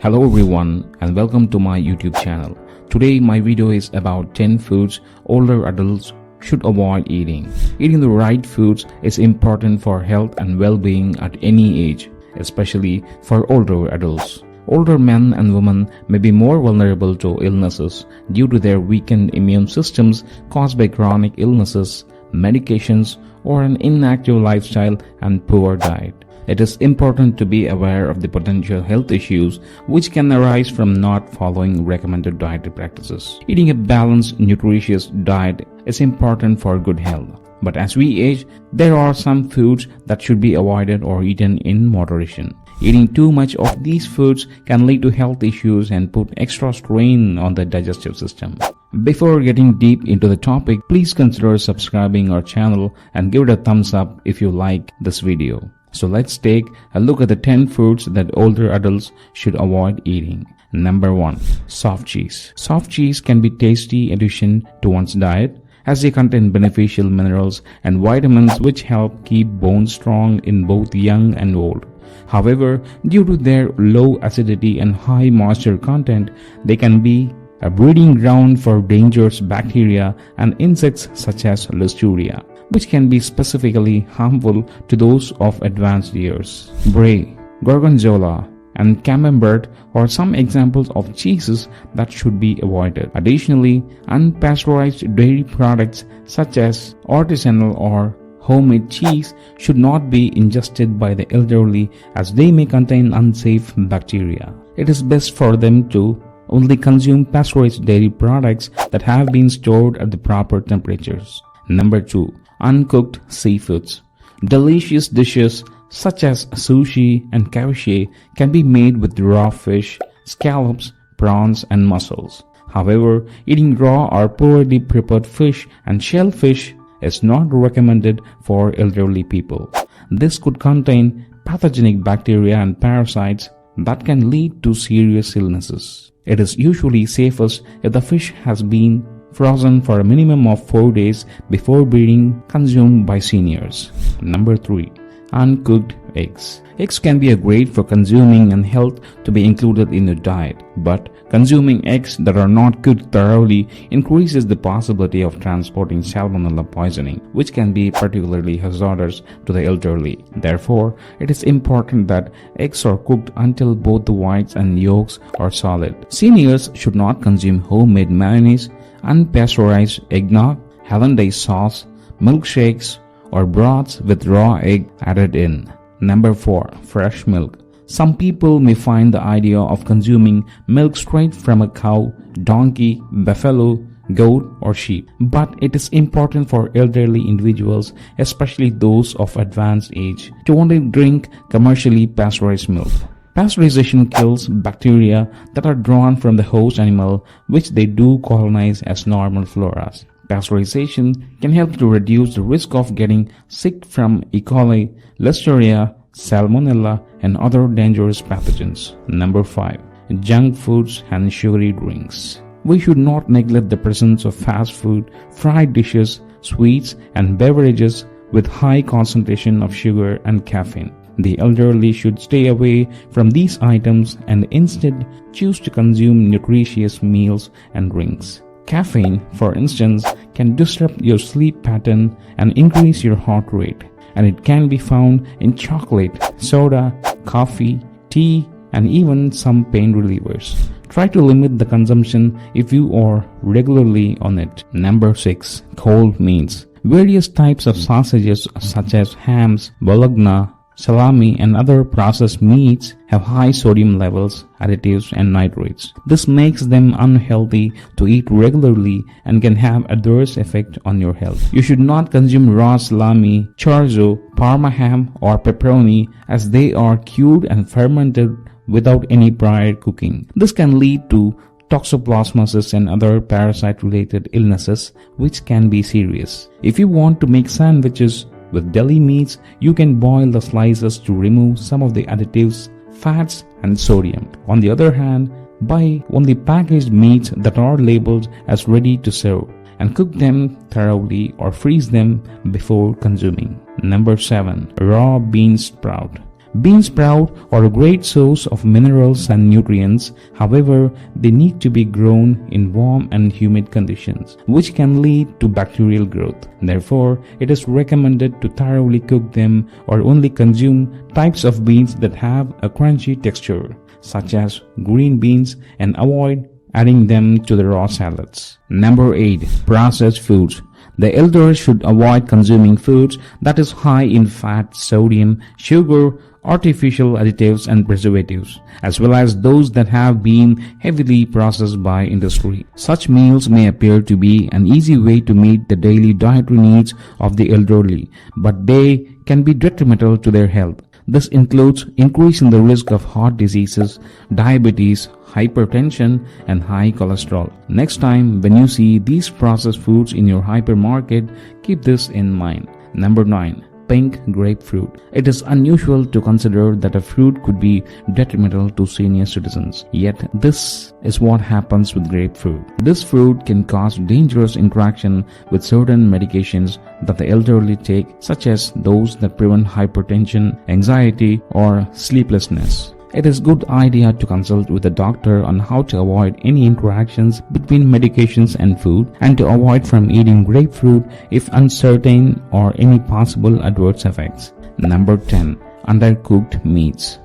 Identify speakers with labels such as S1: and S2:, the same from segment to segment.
S1: Hello everyone and welcome to my YouTube channel. Today my video is about 10 foods older adults should avoid eating. Eating the right foods is important for health and well-being at any age, especially for older adults. Older men and women may be more vulnerable to illnesses due to their weakened immune systems caused by chronic illnesses, medications, or an inactive lifestyle and poor diet. It is important to be aware of the potential health issues which can arise from not following recommended dietary practices. Eating a balanced, nutritious diet is important for good health. But as we age, there are some foods that should be avoided or eaten in moderation. Eating too much of these foods can lead to health issues and put extra strain on the digestive system. Before getting deep into the topic, please consider subscribing our channel and give it a thumbs up if you like this video. So let's take a look at the 10 foods that older adults should avoid eating. Number 1. Soft cheese. Soft cheese can be a tasty addition to one's diet as they contain beneficial minerals and vitamins which help keep bones strong in both young and old. However, due to their low acidity and high moisture content, they can be a breeding ground for dangerous bacteria and insects such as Listeria, which can be specifically harmful to those of advanced years. Brie, Gorgonzola, and Camembert are some examples of cheeses that should be avoided. Additionally, unpasteurized dairy products such as artisanal or homemade cheese should not be ingested by the elderly as they may contain unsafe bacteria. It is best for them to only consume pasteurized dairy products that have been stored at the proper temperatures. Number 2. Uncooked seafoods. Delicious dishes such as sushi and ceviche can be made with raw fish, scallops, prawns, and mussels. However, eating raw or poorly prepared fish and shellfish is not recommended for elderly people. This could contain pathogenic bacteria and parasites that can lead to serious illnesses. It is usually safest if the fish has been frozen for a minimum of 4 days before being consumed by seniors. Number 3. Uncooked eggs. Eggs can be great for consuming and health to be included in your diet, but consuming eggs that are not cooked thoroughly increases the possibility of transporting salmonella poisoning, which can be particularly hazardous to the elderly. Therefore, it is important that eggs are cooked until both the whites and yolks are solid. Seniors should not consume homemade mayonnaise, unpasteurized eggnog, hollandaise sauce, milkshakes, or broths with raw egg added in. Number 4. Fresh milk. Some people may find the idea of consuming milk straight from a cow, donkey, buffalo, goat, or sheep, but it is important for elderly individuals, especially those of advanced age, to only drink commercially pasteurized milk. Pasteurization kills bacteria that are drawn from the host animal, which they do colonize as normal floras. Pasteurization can help to reduce the risk of getting sick from E. coli, Listeria, Salmonella, and other dangerous pathogens. Number 5. Junk foods and sugary drinks. We should not neglect the presence of fast food, fried dishes, sweets, and beverages with high concentration of sugar and caffeine. The elderly should stay away from these items and instead choose to consume nutritious meals and drinks. Caffeine, for instance, can disrupt your sleep pattern and increase your heart rate, and it can be found in chocolate, soda, coffee, tea, and even some pain relievers. Try to limit the consumption if you are regularly on it. Number 6. Cold meats. Various types of sausages such as hams, bologna, salami, and other processed meats have high sodium levels, additives, and nitrates. This makes them unhealthy to eat regularly and can have adverse effect on your health. You should not consume raw salami, chorizo, parma ham, or pepperoni as they are cured and fermented without any prior cooking. This can lead to toxoplasmosis and other parasite-related illnesses which can be serious. If you want to make sandwiches with deli meats, you can boil the slices to remove some of the additives, fats, and sodium. On the other hand, buy only packaged meats that are labeled as ready to serve and cook them thoroughly or freeze them before consuming. Number 7. Raw bean sprout. Bean sprout are a great source of minerals and nutrients. However, they need to be grown in warm and humid conditions, which can lead to bacterial growth. Therefore, it is recommended to thoroughly cook them or only consume types of beans that have a crunchy texture, such as green beans, and avoid adding them to the raw salads. Number 8. Processed foods. The elders should avoid consuming foods that is high in fat, sodium, sugar, artificial additives and preservatives, as well as those that have been heavily processed by industry. Such meals may appear to be an easy way to meet the daily dietary needs of the elderly, but they can be detrimental to their health. This includes increasing the risk of heart diseases, diabetes, hypertension, and high cholesterol. Next time when you see these processed foods in your hypermarket, keep this in mind. Number 9. Pink grapefruit. It is unusual to consider that a fruit could be detrimental to senior citizens. Yet this is what happens with grapefruit. This fruit can cause dangerous interaction with certain medications that the elderly take, such as those that prevent hypertension, anxiety, or sleeplessness. It is a good idea to consult with a doctor on how to avoid any interactions between medications and food, and to avoid from eating grapefruit if uncertain or any possible adverse effects. Number 10. Undercooked meats.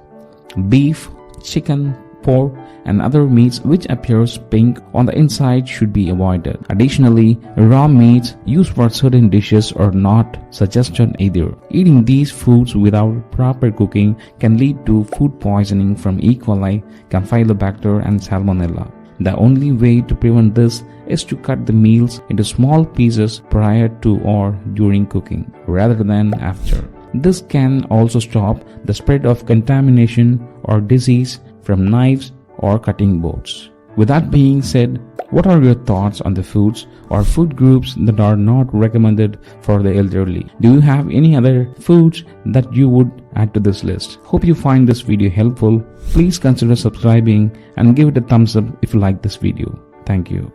S1: Beef, chicken, pork, and other meats which appears pink on the inside should be avoided. Additionally, raw meats used for certain dishes are not suggested either. Eating these foods without proper cooking can lead to food poisoning from E. coli, Campylobacter, and Salmonella. The only way to prevent this is to cut the meals into small pieces prior to or during cooking, rather than after. This can also stop the spread of contamination or disease from knives or cutting boards. With that being said, what are your thoughts on the foods or food groups that are not recommended for the elderly? Do you have any other foods that you would add to this list? Hope you find this video helpful. Please consider subscribing and give it a thumbs up if you like this video. Thank you.